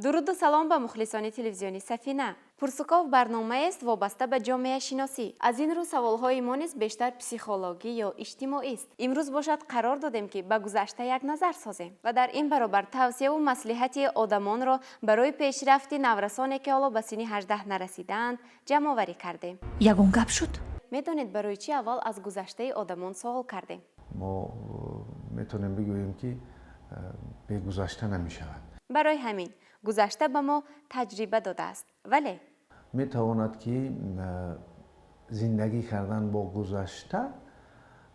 درود و سلام به مخلصان تلویزیونی سفینه. پرسکاف برنامه است وابسته به جامعه شناسی. از این رو سوالهای ما نیز بیشتر پسیخولوژی یا اجتماعی است. امروز باشد قرار دادیم که به گذشته یک نظر سازیم و در این برابر توصیه و مصلحت آدمان را برای پیشرفت نورسانی که حالا به سن 18 نرسیدند جمع آوری کردیم. یگان گپ شد. میدونید برای چی اول از گذشته آدمان سوال کردیم؟ ما میتونیم بگوییم که به گذشته نمیشود. برای همین گذشته به ما تجربه داده است. ولی میتواند که زندگی کردن با گذشته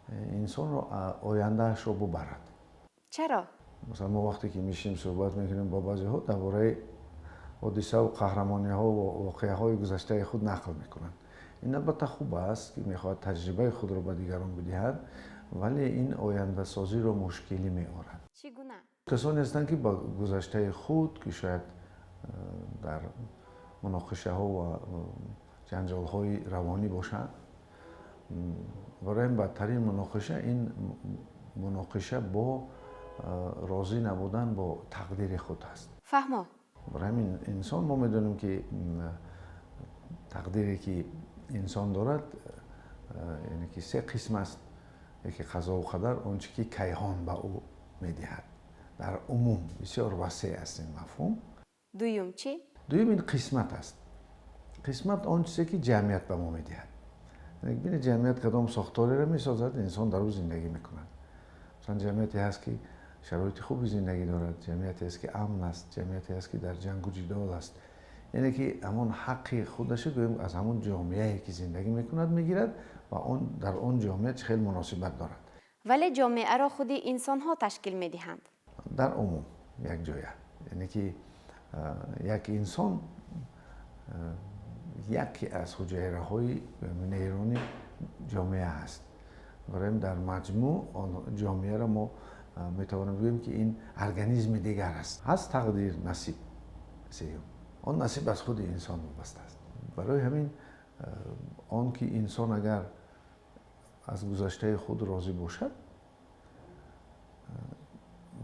انسان رو آیندهش رو ببرد. چرا؟ مثلا ما وقتی که میشیم صحبت میکنیم با بعضی ها درباره حادثه و قهرمانی ها و واقعه های گذشته خود نقل میکنند. این البته خوب است که میخواد تجربه خود رو به دیگران بدهد، ولی این آینده سازی رو مشکلی میآورد. چگونه؟ کسانی هستند که با گذشته خود که شاید در مناقشه ها و جنجال های روانی باشند، برای بدترین مناقشه این مناقشه با راضی نبودن با تقدیر خود است. فهمو. برای همین انسان ما میدونیم که تقدیری که انسان دارد یعنی که سه قسم است. یکی قضا و قدر، آنچه که کیهان به او میدهد. در عموم بسیار وسیع است این مفهوم. دویم چی؟ دویم این قسمت است. قسمت آن چیزی که جمعیت به ما میدهد. یعنی ببین جمعیت کدام ساختاری را میسازد، انسان در او زندگی میکند. مثلا جمعیتی هست که شرایط خوبی زندگی دارد، جمعیتی است که امن است، جمعیتی است که در جنگ و جدال است. یعنی که همون حق خودش گویم از همون جامعه‌ای که زندگی میکند میگیرد و اون در اون جامعه خیلی مناسبت دارد. ولی جامعه را خود انسان ها تشکیل میدهند. در عموم یک جایه، یعنی که یک انسان یکی از حجره های نیرونی جامعه است. برای در مجموع جامعه را ما میتوانیم بگوییم که این ارگانیسم دیگر است. هست تقدیر، نصیب سیوم. آن نصیب از خود انسان وابسته است. برای همین آن که انسان اگر از گذشته خود راضی باشد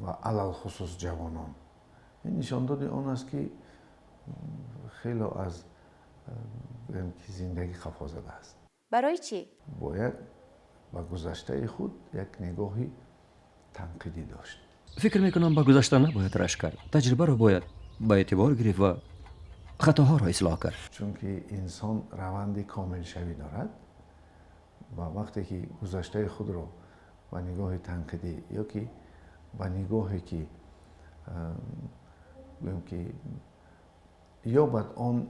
و علل خصوص جوانان، این نشان داده آن است که خیلی از زندگی خفا زده است. برای چی؟ باید با گذشته خود یک نگاهی تنقیدی داشت. فکر میکنم با گذشته نباید رشک کرد. تجربه رو باید با اعتبار گرفت و خطاها را اصلاح کرد. چون که انسان روند کامل شوی دارد و وقتی که گذشته خود رو با نگاه تنقیدی یا که با نگاهی که یا بعد آن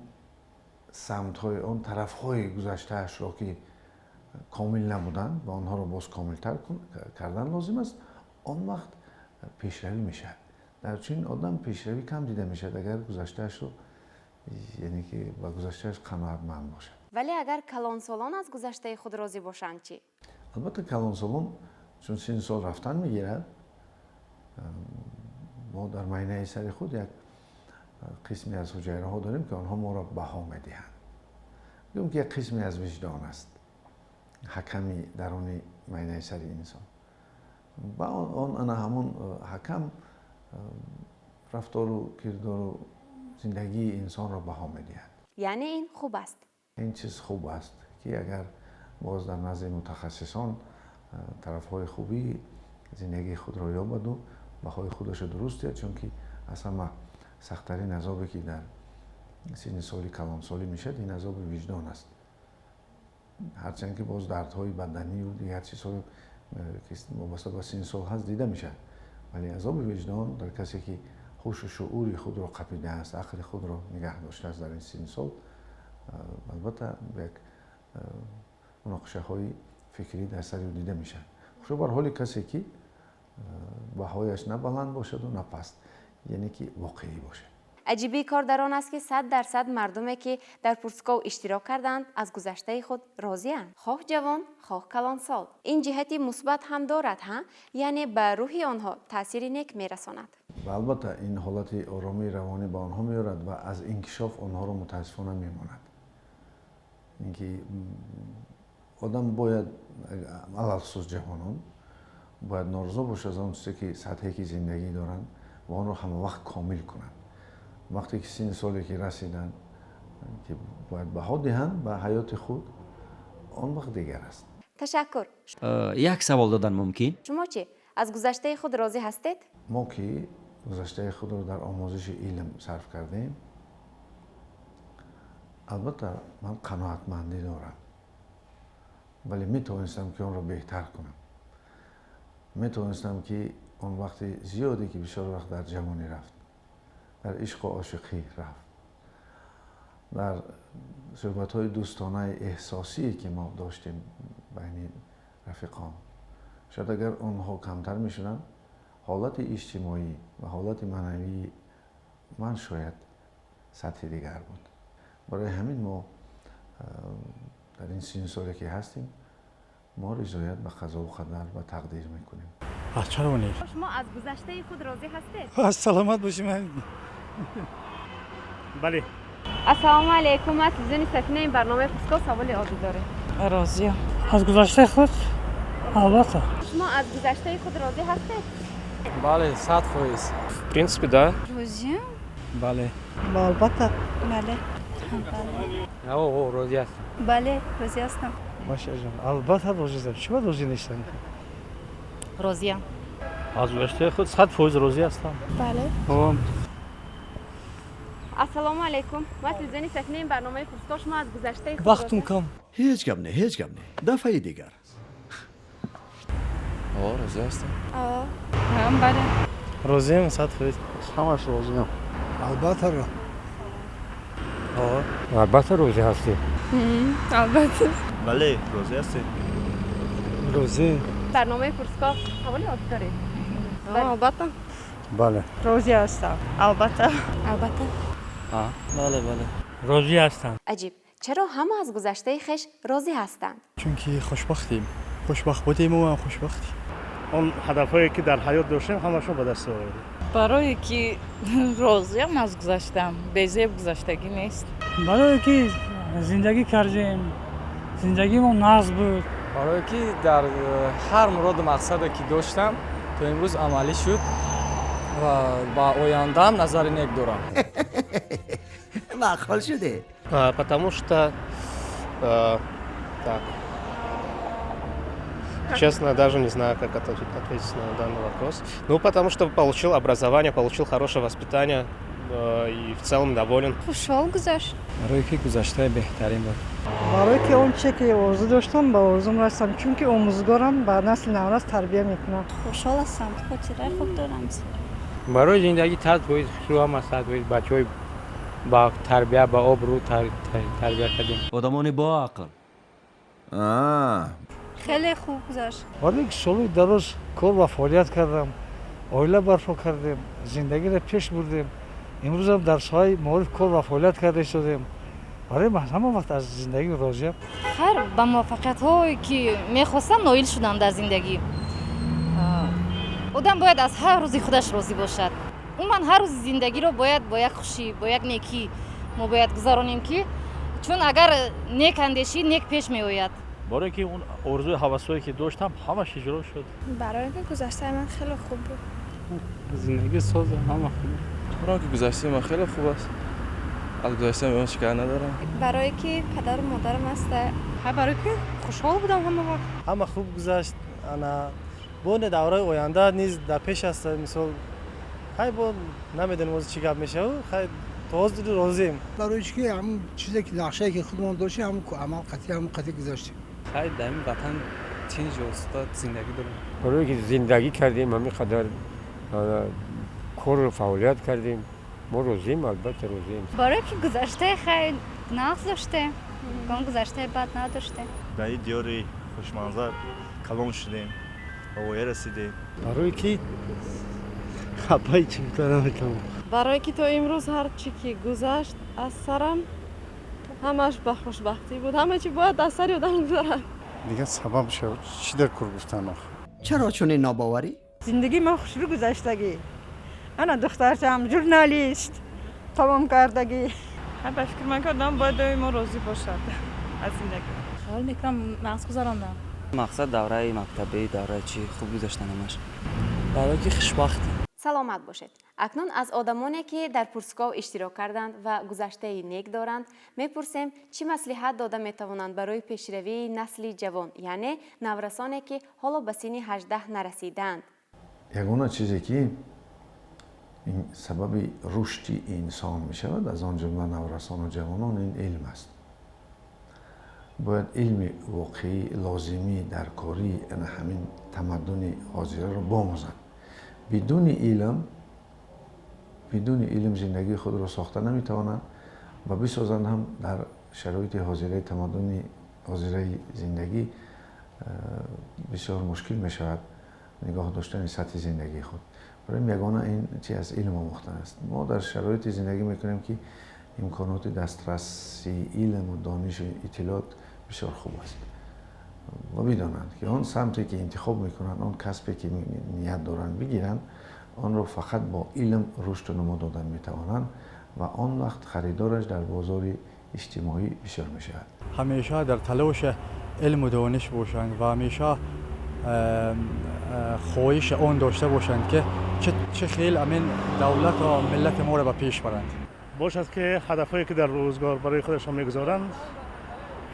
سمت‌های آن طرف‌های گذشته‌اش را که کامل نبودن و آنها را باز کامل‌تر کردن لازم است، آن وقت پیشروی میشه. در چنین آدم پیشروی کم دیده میشه اگر گذشته‌اش رو یعنی که با گذشته‌اش قناعتمند باشه. ولی اگر کلانسالان از گذشته خود راضی باشند چی؟ البته کلانسالان چون 3 سال رفتن میگیرد، ما در معاینه سر خود یک قسمی از حجره ها داریم که آنها ما را بها میدهند. میگم که یک قسمی از وجدان است، حکمی درون معاینه سر انسان. و آن همون حکم رفتار و کردار و زندگی انسان را بها میدهد. یعنی این خوب است. این چیز خوب است که اگر باز در نزد متخصصان طرفهای خوبی زندگی خود را یابد و بهای خودش درست کرد، چون که اصلا سخت‌ترین عذابی که در سن سالی کلانسالی میشه این عذاب وجدان است. هرچند که باز دردهای بدنی و دیگر چیزهای که وابسته به سن سال هست دیده میشه، ولی عذاب وجدان در کسی که هوش و شعوری خود را قپیده است، عقل خود را نگه داشته است در این سن سال، البته یک مناقشه های فکری در سر او دیده میشه. خوشا بر حال کسی که بهایش نه بلند باشد و نه پست، یعنی که واقعی باشه. عجیبی کار در آن است که 100% مردمی که در پرسکاو اشتراک کردند از گذشته خود راضی اند، خواه جوان خواه کلانسال. این جهتی مثبت هم دارد ها، یعنی به روحی آنها تأثیری نیک میرساند. و البته این حالت آرامی روانی به آنها میارد و از انکشاف آنها را متاسفانه میماند. اینکه آدم باید علل خصوص جوانان باید نارضا باشه از آن چیزی که سطحی که زندگی دارند و آن را همه وقت کامل کنند. وقتی که سن سالی که رسیدن که باید بها دهند به حیات خود، اون وقت دیگر است. تشکر. یک سوال دادن ممکن؟ شما چی؟ از گذشته خود راضی هستید؟ ما که گذشته خود رو در آموزش علم صرف کردیم، البته من قناعتمندی دارم، ولی میتونستم که اون رو بهتر کنم. میتونستم که اون وقت زیادی که بسیار وقت در جوانی رفت، در عشق و عاشقی رفت، در صحبت‌های دوستانه احساسی که ما داشتیم بین رفیقان، شاید اگر اونها کمتر میشدن، حالت اجتماعی و حالت معنوی من شاید سطح دیگر بود. برای همین ما در این سن سالی که هستیم، ما رضایت به قضا و قدر و تقدیر میکنیم. چرا شما از گذشته خود راضی هستید؟ سلامت باشیم. بله. السلام علیکم. من تلویزیون سفینه این برنامه پرسکو سوال عادی داره. راضیم. از گذشته خود؟ البته. شما از گذشته خود راضی هستید؟ بله 100%. В принципе, да. روزیم؟ بله. البته. بله. اوه راضی هستم. بله راضی هستم. ماشاءالله. البته راضی هستم. چرا راضی نیستم؟ راضیم. از گذشته خود 100% راضی هستم. بله. السلام علیکم. من تلویزیون سفینه این برنامه پرسکو، شما از گذشته خود وقتم کم. هیچ گپ نه. دفعه دیگر. راضی هستم. هم بله. راضیم 100%. همش راضیم. البته البته راضی هستی. البته. بله راضی هستی. راضی. برنامه پرسکو سوال عادی داره. البته. بله. راضی هستم. البته. البته. بله بله. راضی هستم. عجیب. چرا همه از گذشته خش راضی هستند؟ چون که خوشبختیم. خوشبخت بودیم و هم خوشبختیم. اون هدفهایی که در حیات داشتیم همشون به دست آوردیم. برای که راضیم از گذشتم. بیزه گذشتگی نیست. برای که زندگی کردیم. زندگی ما ناز بود. برای که در هر مراد مقصدی که داشتم تا امروز عملی شد و با آینده هم نظر نیک دارم. معقول شده. Потому что, так, честно, даже не знаю, как ответить на данный вопрос. Ну, потому что получил образование, получил хорошее воспитание и в целом доволен. خوشحال گذشت. برای که گذشته بهترین بود. برای که اون چه که آرزو داشتم به آرزوم رسیدم، چون که آموزگارم به نسل نو تربیت میکنم. خوشحال هستم. خاطره خوب دارم. برای زندگی 100% شو هم 100% بچه‌های با تربیت با آبرو تربیت کردیم. آدمان با عقل. خیلی خوب گذشت. برای که سالی دراز کار و فعالیت کردم، عائله برپا کردیم، زندگی را پیش بردیم. امروز هم در سایه معارف کار و فعالیت کرده شدیم. برای من همه وقت از زندگی راضیم. هر با موفقیت هایی که میخواستم نایل شدم در زندگی. آدم باید از هر روزی خودش راضی باشد. من هر روز زندگی رو باید با یک خوشی، با یک نیکی ما باید گذرانیم که چون اگر نیک اندیشی نیک پیش می آید. برای که اون آرزوی هوسایی که داشتم همش اجرا شد. برای اینکه گذشته من خیلی خوب بود. زندگی ساز همه خوب. برای که گذشته من خیلی خوب است. از گذشته من شکایت ندارم. برای که پدر و مادرم هسته. برای که خوشحال بودم همه وقت. همه خوب گذشت. انا بون دوره آینده نیز در پیش است. مثلا خیلی با نمیدونم از چی گپ میشه و خیلی تازه راضیم. برای که همون چیزی که نقشه که خودمون داشتیم همون عمل قطعی گذاشتیم. خیلی در این وطن چنج استاد زندگی دارم. برای که زندگی کردیم همین قدر کار و فعالیت کردیم. ما راضیم، البته راضیم. برای که گذشته خیلی نقص داشته. کام گذشته بد نداشته. در این دیاری خوشمنظر کلان شدیم. به رسیدیم. برای که خپای چی میتونم. برای که تا امروز هر چی که گذشت از سرم همش به خوشبختی بود. همه چی باید از سر آدم بگذره. دیگه سبب شد چی در کار گفتن آخه. چرا چنین ناباوری؟ زندگی ما خوشرو گذشتگی. انا دخترم ژورنالیست تمام کردگی. هر فکر من که آدم باید ما راضی باشد از زندگی. حال میکنم مغز گذراندم. مقصد دوره مکتبی دوره چی خوب گذشتن همش. برای که خوشبختی. саломат бошед. акнун аз одамоне ки дар пурсуков иштирок карданд ва гузаштаи нек доранд мепурсем чӣ маслиҳат дода метавонанд барои пешравии насли ҷавон, яъне наврасоне ки ҳоло ба синни 18 нарасидаанд. ягона чизе ки сабаби рушди инсон мешавад аз он ҷумла наврасону ҷавонон ин илм аст. бояд илми воқеӣ лозимӣ дар кории ҳамин тамаддуни ҳозираро бомӯзанд. бидуни илм зиндагии худро сохта наметавонанд ва бисозанд ҳам дар шароити ҳозираи тамаддуни ҳозираи зиндагӣ бисёр мушкил мешавад нигоҳ доштани сатҳи зиндагии худ. барои ягона ин чи аз илм омӯхтан аст. мо дар шароити зиндагӣ мекунем ки имконоти дастрасии илму донишу иттилоот бисёр хуб аст ва бидонанд ки он самте ки интихоб мекунанд, он касбе ки ният доранд бигиранд, онро фақат бо илм рушду нумо додан метавонанд ва он вақт харидораш дар бозори иҷтимоӣ бисёр мешавад. ҳамеша дар талоши илму дониш бошанд ва ҳамеша хоҳиши он дошта бошанд ки чӣ хел амин давлат ва миллати моро ба пеш баранд. бошад ки ҳадафҳое ки дар рӯзгор барои худашон мегузоранд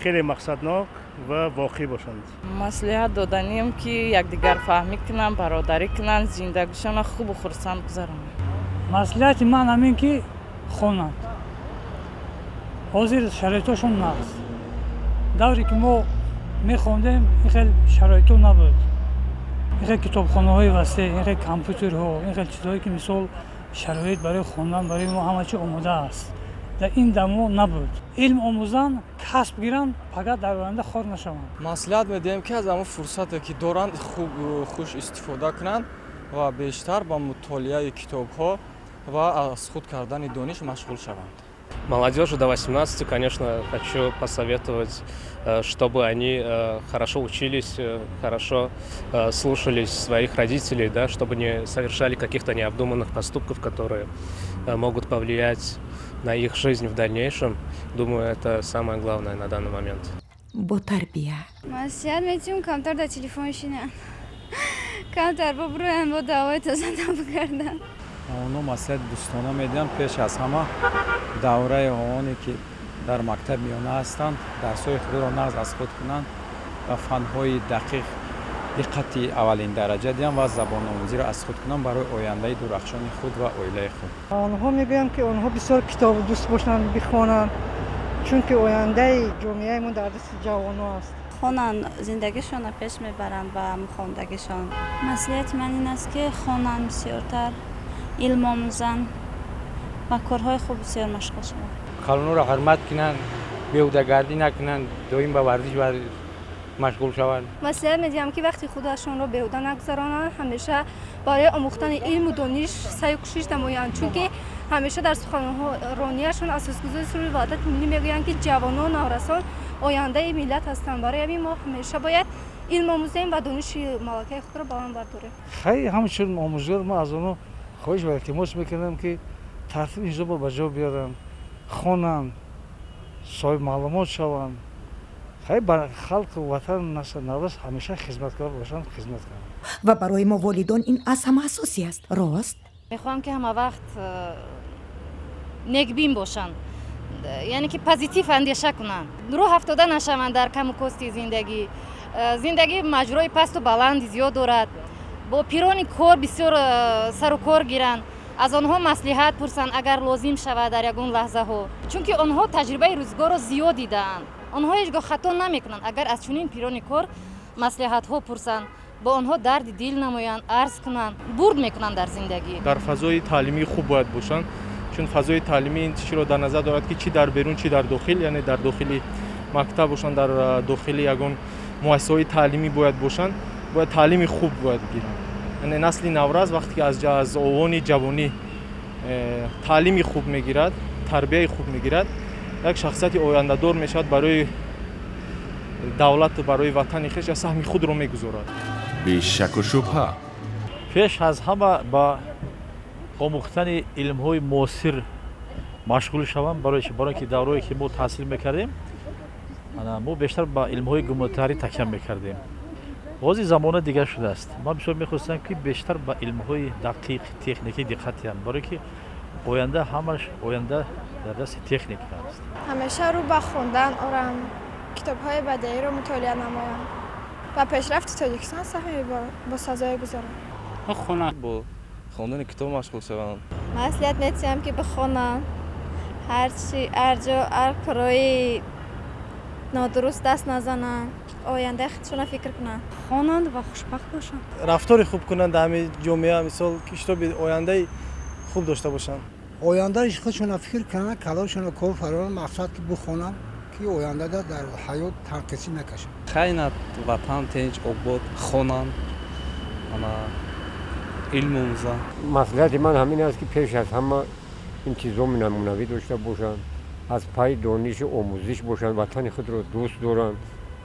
хеле мақсаднок ва воқеӣ бошанд. маслиҳат доданем ки якдигар фаҳмӣ кунанд, бародарӣ кунанд, зиндагишона хубу хурсанд гузаронанд. маслиҳати ман ҳамин ки хонанд. ҳозир шароитошон наст. давре ки мо мехондем ин хел шароито набуд. ин хел китобхонаҳои васеъ, ин хел компютерҳо, ин хел чизҳое ки мисол шароит барои хондан барои мо ҳама чӣ омода аст. дар ин даво набуд. илм омӯзанд, касб гиранд, фақат дар оянда хор нашаванд. маслиҳат медиҳем ки аз ҳамон фурсате ки доранд хуш истифода кунанд ва бештар ба мутолиаи китобҳо ва аз худ кардани дониш машғул шаванд. Молодежи до 18, конечно, хочу посоветовать, чтобы они хорошо учились, хорошо слушались своих родителей, да, чтобы не совершали каких-то необдуманных поступков, которые могут повлиять на их жизнь в дальнейшем. Думаю, это самое главное на данный момент. Бо тарбия. Маслиҳат метиҳем камтар дар телефон шинанд. Камтар бобуроям бо давои таза набгардан. оно маслиҳат дӯстона медиҳам пеш аз ҳама давраи оне ки дар мактаб миёна ҳастанд дарсҳои худро нағз аз худ кунанд ва фанҳои дақиқ диққати аввалин дараҷа диҳанд ва забономӯзиро аз худ кунанд барои ояндаи дурахшони худ ва оилаи худ. онҳо мегӯям ки онҳо бисёр китобдӯст бошанд, бихонанд, чунки ояндаи ҷомеаи мо дар дасти ҷавонҳо аст. хонанд, зиндагишонро пеш мебаранд ба хондагишон. маслиҳати ман ин аст ки хонанд бисёртар, илм омӯзанд ва корҳои хуб бисёр машғул шаванд. қалонро ҳурмат кунанд, беҳудагардӣ накунанд, доим ба варзиш машғул шаванд. маслиҳат медиҳам ки вақти худашонро беҳуда нагузаронанд, ҳамеша барои омӯхтани илму дониш саъю кӯшиш намоянд, чунки ҳамеша дар суханронияшон асосгузори сурӯи ваҳдати миллӣ мегӯянд ки ҷавонон наврасон ояндаи миллат ҳастанд. барои ҳамин мо ҳамеша бояд илм омӯзем ва дониши малакаи худро баланд бардорем. хай ҳамчун омӯзгор мо аз онҳо хоҳиш ва илтимос мекунем ки тартиби ҳизобро ба ҷо биёранд, хонанд, соҳиб маълумот шаванд. хай ба халқу ватан насл наврас ҳамеша хизматкор бошанд, хизмат кунанд. ва барои мо волидон ин аз ҳама асосӣ аст. рост? мехоҳам ки ҳама вақт некбин бошанд, яъне ки позитив андеша кунанд, роҳ афтода нашаванд дар каму кости зиндагӣ. зиндагӣ маҷрои пасту баланди зиёд дорад. бо пирони кор бисёр сару кор гиранд. аз онҳо маслиҳат пурсанд агар лозим шавад дар ягон лаҳзаҳо, чунки онҳо таҷрибаи рӯзгорро зиёд дидаанд. онҳо ҳеҷ гоҳ хато намекунанд. агар аз чунин пирони кор маслиҳатҳо пурсанд, бо онҳо дарди дил намоянд, арз кунанд, бурд мекунанд дар зиндагӣ. дар фазои таълимӣ хуб бояд бошанд, чун фазои таълимӣ ин чизро дар назар дорад ки чӣ дар берун, чӣ дар дохил, яъне дар дохили мактаб бошанд, дар дохили ягон муассисаҳои таълимӣ бояд бошанд, бояд таълими хуб бояд гиранд. яъне насли навраз вақте ки аз овони ҷавонӣ таълими хуб мегирад, тарбияи хуб мегирад, як шахсияти ояндадор мешавад, барои давлату барои ватани хеш саҳми худро мегузорад. бешаку шубҳа пеш аз ҳама ба омӯхтани илмҳои муосир машғул шавам, барои ки даврое ки мо таҳсил мекардем, мо бештар ба илмҳои гуманитарӣ такя мекардем. باز زمان دیگه شده است. من بسیار میخواستم که بیشتر به علم‌های دقیق تکنیکی دقت کنم، برای که آینده همش آینده در دست تکنیک است. همیشه رو به خوندن آرم، کتاب‌های بدیهی رو مطالعه نمایم و پیشرفت تاجیکستان سهمی با سزای گذارم. خونه با خواندن کتاب مشغول شوم. مسئولیت می‌تونم که بخونم، هر جا هر کاری نادرست دست نزنن، آینده خودشون فکر کنن، خوانند و خوشبخت باشن، رفتار خوب کنن در همین جامعه، مثال کشتا به آینده خوب داشته باشن. آیندهش خودشون فکر کنن، کلاشون کار فرار مقصد که بخونن که آینده در حیات تنقیصی نکشن. خیلی وطن تنج آباد خوانند، اما علم آموزن. مسئولیت من همین است که پیش از همه این چیزا نمونوی داشته باشن، از پای دانش آموزش باشن، وطن خود رو دوست دارن،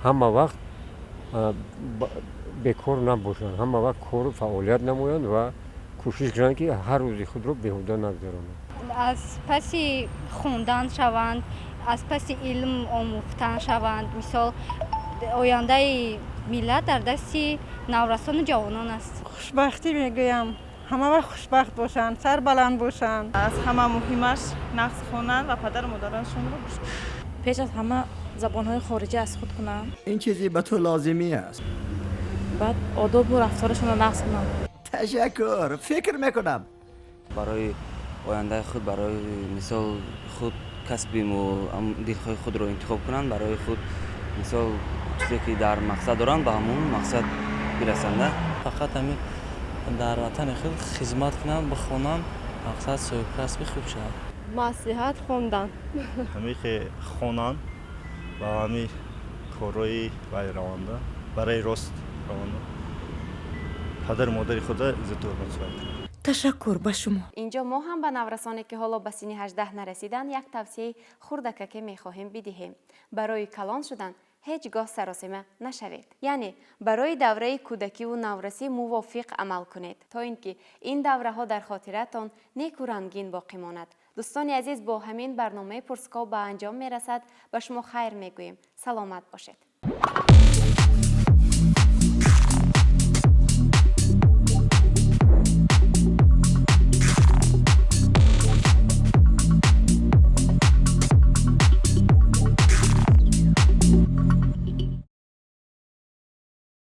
همه وقت بیکار نباشن، همه وقت کار و فعالیت نمایند و کوشش کنند که هر روز خود رو بیهوده نگذارند. از پس خوندن شوند، از پس علم آموختن شوند. مثال آینده ملت در دست نورسان جوانان است. خوشبختی میگویم، همه وقت خوشبخت باشن، سر بلند باشن. از همه مهمش نقص خوانند و پدر و مادرانشون رو بشناسند. پیش از همه زبان‌های خارجی از خود کنند. این چیزی به تو لازمی است. بعد آداب و رفتارشون رو نقص کنند. تشکر، فکر میکنم. برای آینده خود، برای مثال خود کسبیم و دلخواه خود رو انتخاب کنند، برای خود مثال چیزی که در مقصد دارند به همون مقصد برسند. فقط همین در وطن خود خدمت کنند، بخوانند، مقصد صاحب کسب خوب شود. مصلحت خوندن، همه خوانند و همه کارهای برای روانده، برای راست روانده، پدر مادر خود عزت و حرمت کنند. تشکر به شما. اینجا ما هم به نورسانی که حالا به سن 18 نرسیدن یک توصیه خردکه میخواهیم بدهیم. برای کلان شدن هیچگاه سراسیمه نشوید. یعنی برای دوره کودکی و نورسی موافق عمل کنید تا اینکه این دوره ها در خاطرتان نیک و رنگین باقی ماند. دوستان عزیز، با همین برنامه پرسکو به انجام میرسد. به شما خیر میگوییم. سلامت باشید.